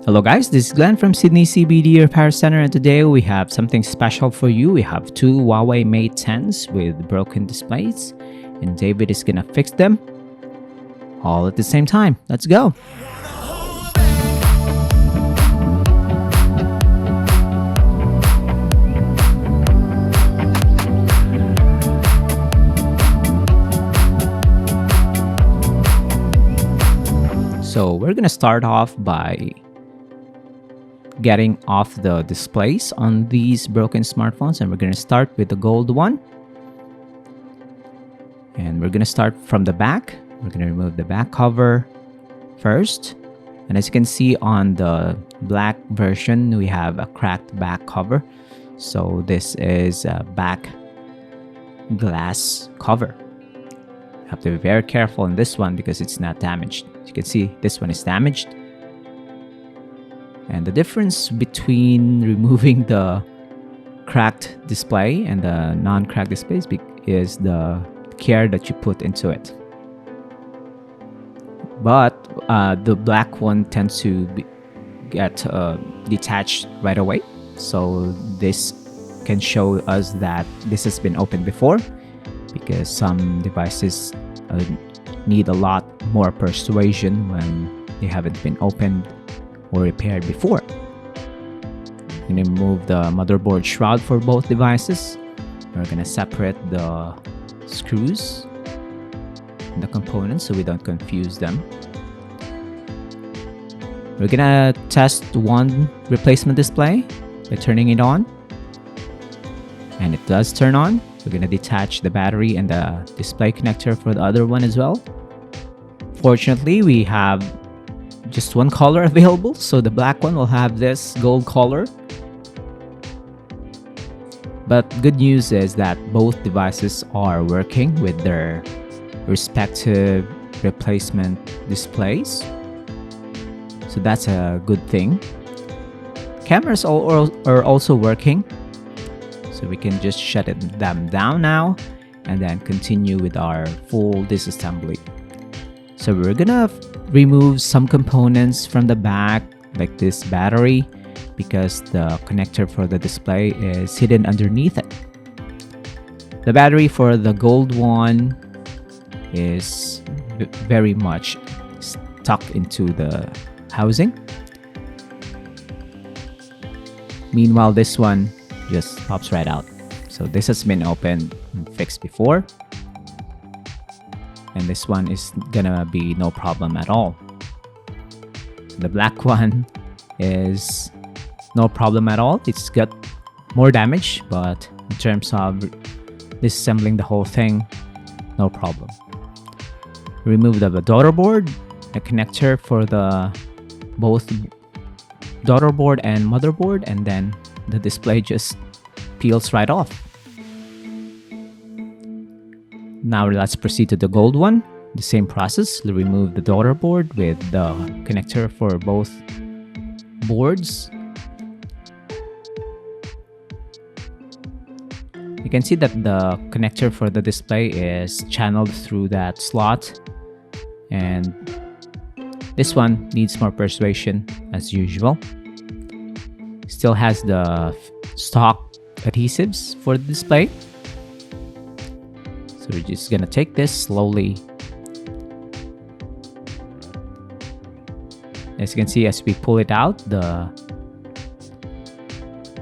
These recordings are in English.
Hello guys, this is Glenn from Sydney CBD Repair Center, and today we have something special for you. We have two Huawei Mate 10s with broken displays, and David is gonna fix them all at the same time. Let's go! So we're gonna start off by getting off the displays on these broken smartphones, and we're going to start with the gold one, and we're going to start from the back. We're going to remove the back cover first, and as you can see on the black version we have a cracked back cover, so this is a back glass cover. You have to be very careful in this one because it's not damaged. As you can see, this one is damaged. And the difference between removing the cracked display and the non-cracked displays is the care that you put into it. But the black one tends to get detached right away. So this can show us that this has been opened before, because some devices need a lot more persuasion when they haven't been opened or repaired before. I'm going to remove the motherboard shroud for both devices. We're going to separate the screws and the components so we don't confuse them. We're going to test one replacement display by turning it on, and it does turn on. We're going to detach the battery and the display connector for the other one as well. Fortunately, we have just one color available, so the black one will have this gold color. But good news is that both devices are working with their respective replacement displays, so that's a good thing. Cameras are also working, so we can just shut them down now and then continue with our full disassembly. So we're gonna remove some components from the back, like this battery, because the connector for the display is hidden underneath it. The battery for the gold one is very much stuck into the housing. Meanwhile, this one just pops right out. So this has been opened and fixed before, and this one is gonna be no problem at all. The black one is no problem at all. It's got more damage, but in terms of disassembling the whole thing, no problem. Remove the daughter board, the connector for the both daughter board and motherboard, and then the display just peels right off. Now let's proceed to the gold one. The same process. We'll remove the daughter board with the connector for both boards. You can see that the connector for the display is channeled through that slot, and this one needs more persuasion as usual. Still has the stock adhesives for the display. So we're just gonna take this slowly. As you can see, as we pull it out, the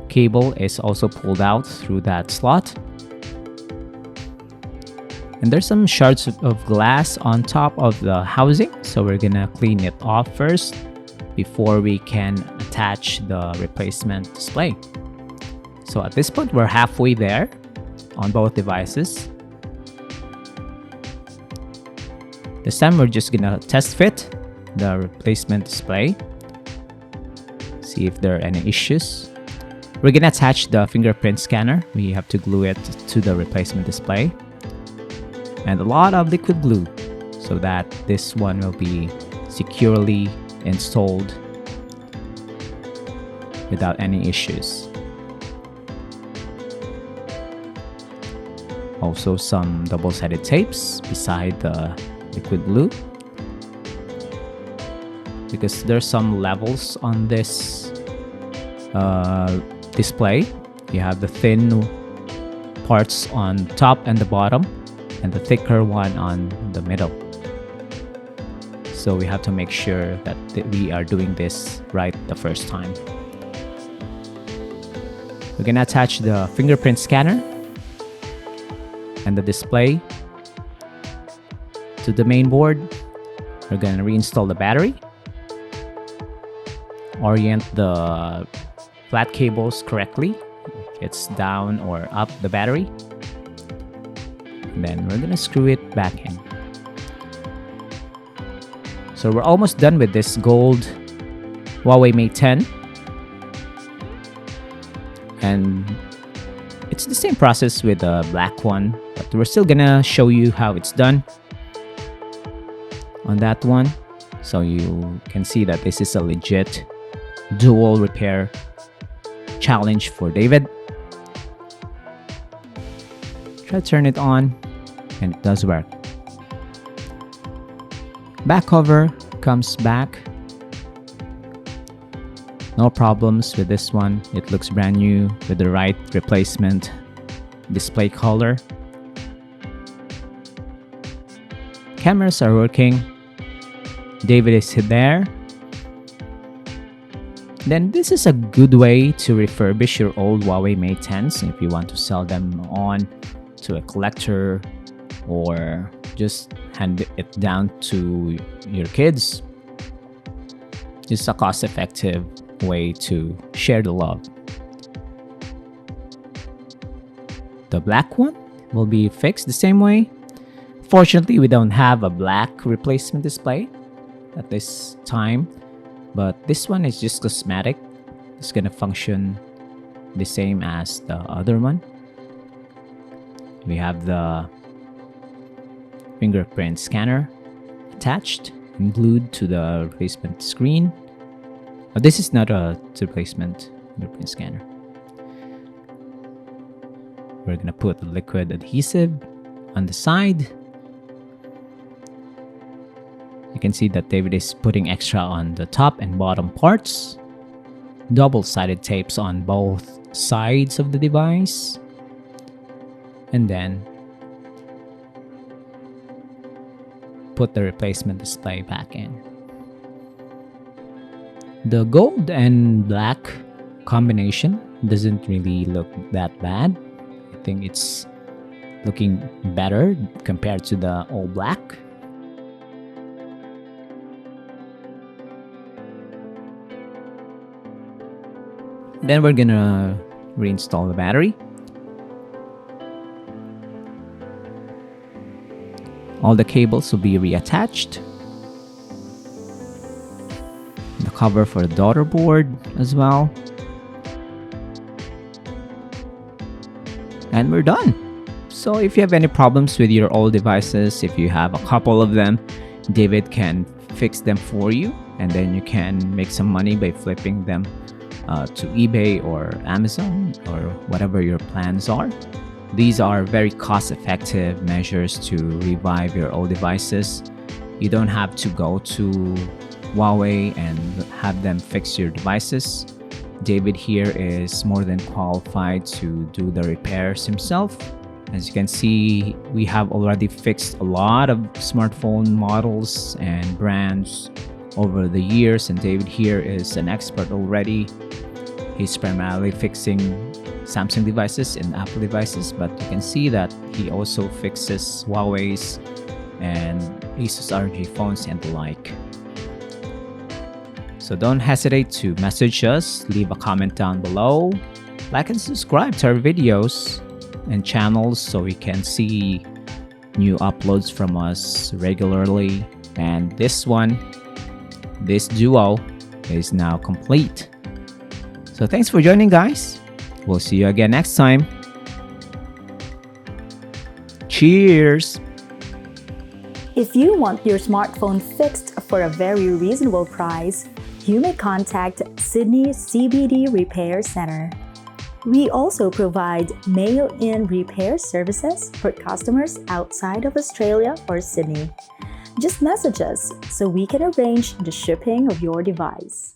cable is also pulled out through that slot. And there's some shards of glass on top of the housing, so we're gonna clean it off first before we can attach the replacement display. So at this point, we're halfway there on both devices. This time we're just gonna test fit the replacement display, see if there are any issues. We're gonna attach the fingerprint scanner. We have to glue it to the replacement display, and a lot of liquid glue so that this one will be securely installed without any issues. Also some double-sided tapes beside the liquid glue. because there's some levels on this display. You have the thin parts on top and the bottom, and the thicker one on the middle. So we have to make sure that we are doing this right the first time. We're gonna attach the fingerprint scanner and the display to the main board. We're gonna reinstall the battery, orient the flat cables correctly, it's down or up the battery, and then we're gonna screw it back in. So we're almost done with this gold Huawei Mate 10, and it's the same process with the black one, but we're still gonna show you how it's done on that one, so you can see that this is a legit dual repair challenge for David. Try to turn it on, and it does work. Back cover comes back. No problems with this one. It looks brand new with the right replacement display color. Cameras are working. David is there. Then this is a good way to refurbish your old Huawei Mate 10s if you want to sell them on to a collector or just hand it down to your kids. It's a cost-effective way to share the love. The black one will be fixed the same way. Fortunately, we don't have a black replacement display at this time, but this one is just cosmetic. It's gonna function the same as the other one. We have the fingerprint scanner attached and glued to the replacement screen. This is not a replacement fingerprint scanner. We're gonna put the liquid adhesive on the side. You can see that David is putting extra on the top and bottom parts. Double-sided tapes on both sides of the device. And then put the replacement display back in. The gold and black combination doesn't really look that bad. I think it's looking better compared to the all black. Then we're gonna reinstall the battery. All the cables will be reattached. The cover for the daughter board as well. And we're done. So if you have any problems with your old devices, if you have a couple of them, David can fix them for you, and then you can make some money by flipping them to eBay or Amazon or whatever your plans are. These are very cost-effective measures to revive your old devices. You don't have to go to Huawei and have them fix your devices. David here is more than qualified to do the repairs himself. As you can see, we have already fixed a lot of smartphone models and brands over the years, and David here is an expert already. He's primarily fixing Samsung devices and Apple devices, but you can see that he also fixes Huawei's and Asus ROG phones and the like. So don't hesitate to message us, leave a comment down below, like and subscribe to our videos and channels so we can see new uploads from us regularly. And this duo is now complete. So thanks for joining, guys. We'll see you again next time. Cheers! If you want your smartphone fixed for a very reasonable price, you may contact Sydney CBD Repair Center. We also provide mail-in repair services for customers outside of Australia or Sydney. Just message us so we can arrange the shipping of your device.